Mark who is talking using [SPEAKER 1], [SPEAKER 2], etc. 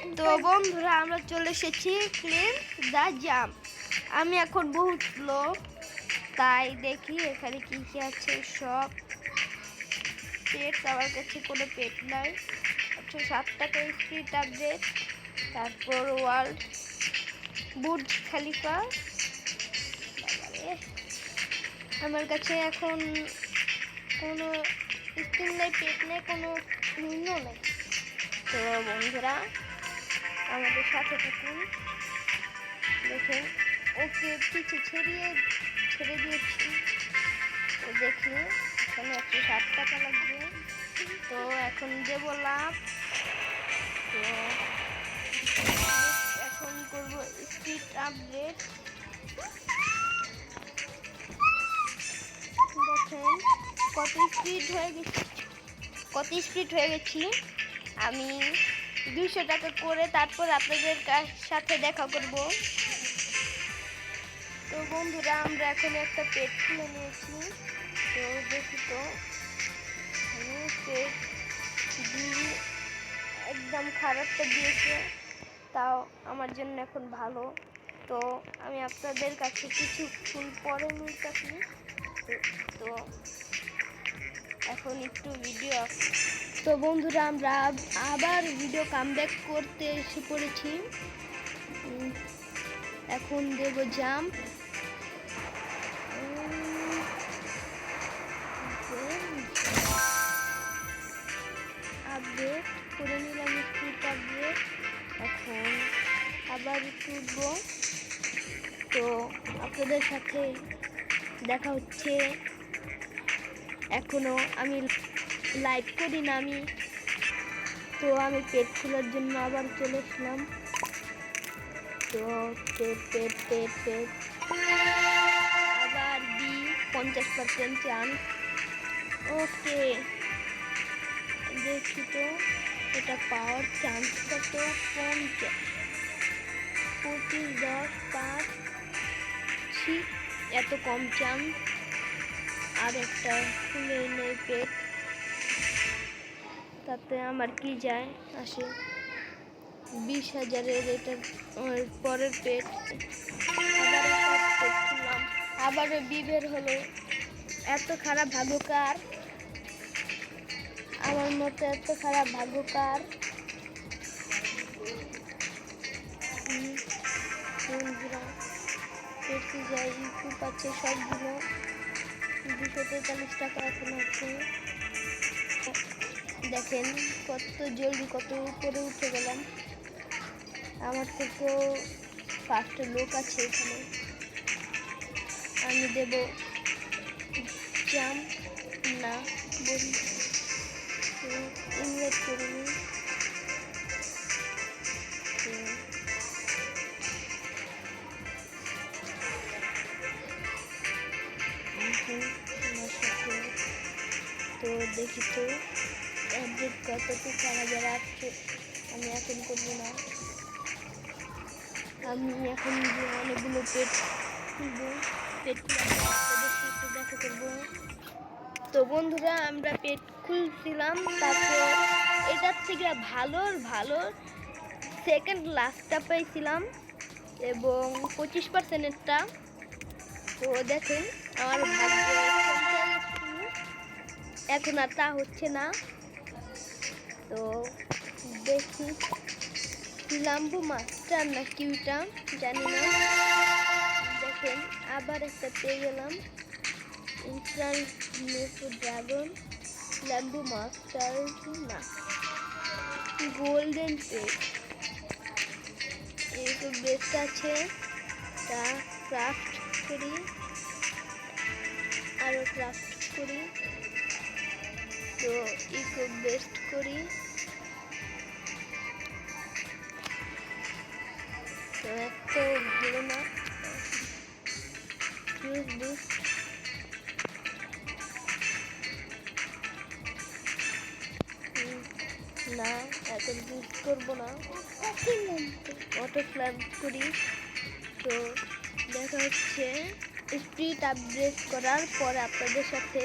[SPEAKER 1] তো বন্ধুরা আমরা চলে এসেছি ক্লিন দ্য জাম্প। আমি এখন বহুত লো, তাই দেখি এখানে কি কি আছে। সব পেট, আমার কাছে কোনো পেট নাই। আচ্ছা 7 টাকা স্ট্রিট আপডেট, তারপর ওয়ার্ল্ড বুর্জ খালিফা। আমার কাছে এখন কোনো স্কিন নেই, পেট নেই, কোনো নিম্ন নেই। তো বন্ধুরা আমাদের সাথে থাকুন, দেখেন। ওকে কিছু ছেড়ে দিয়েছি। তো দেখি এখানে 107 টাকা লাগবে। তো এখন দেবো লাভ। তো এখন করবো স্পিড আপগ্রেড। দেখেন কত স্পিড হয়ে গেছি আমি। 200 টাকা করে তারপর আপনাদের সাথে দেখা করব। তো বন্ধুরা আমরা এখন একটা পেট খুলে নিয়েছি। তো দেখি তো পেট একদম খারাপটা দিয়েছে, তাও আমার জন্য এখন ভালো। তো আমি আপনাদের কাছে কিছুক্ষণ পরে মিলতেছি। তো এখন একটু ভিডিও। তো বন্ধুরা আমরা আবার ভিডিও কামব্যাক করতে এসে পড়েছি। এখন দেব জাম্প। আপডেট করে নিলাম স্পিড আপডেট। এখন আবার তুলবো। তো আপনাদের সাথে দেখা হচ্ছে। এখনো আমি লাইভ করি না আমি। তো আমি পেট খোলার জন্য আবার চলে এসলাম। তো পেট আবার 50% চান্স। ওকে দেখি তো এটা পাওয়ার চান্সটা তো কম। 25, 10, 5 এত কম চান্স। আর একটা খুলে নেই পেট, তাতে আমার কি যায় আসে। 20,000-এর এটা পরের পেট। আবারও বিবের হলো। এত খারাপ ভাগ্যকার, আমার মতো এত খারাপ ভাগ্যকার। পেটে যাই ইউটিউব আছে সবগুলো। 243 টাকা এখন হচ্ছে। দেখেন কত জলদি কত উপরে উঠে গেলাম। আমার থেকেও ফার্স্ট লোক আছে এখানে। আমি দেব জাম্প না বলি, ইনভাইট করিনি। তো দেখি তো আপডেট কতটুকু আমাদের আসছে। আমি এখন করবো না, আমি এখন অনেকগুলো পেট খুলবো। পেট দেখা করবো। তো বন্ধুরা আমরা পেট খুলছিলাম, তারপর এটার থেকে ভালো সেকেন্ড লাস্টটা পেয়েছিলাম এবং 25%-এরটা। তো দেখেন আমার ভাগ্য এখন আর তা হচ্ছে না। তো দেখি লাম্বু মাস্টার না কিউটা জানি না। দেখেন আবার একটা পেয়ে গেলাম ইনস্ট্যান্ট ড্রাগন। লাম্বু মাস্টার না, গোল্ডেন পেট। এই তো বেস্ট আছে, তা ক্রাফট করি, আরও ক্রাফট করি। তো ইকো বেস্ট করি। তো এত ভালো না, ফিউজ বুস্ট না, এত বুস্ট করবো না, অটো ফ্ল্যাম করি। তো দেখা হচ্ছে স্পিড আপগ্রেড করার পরে আপনাদের সাথে।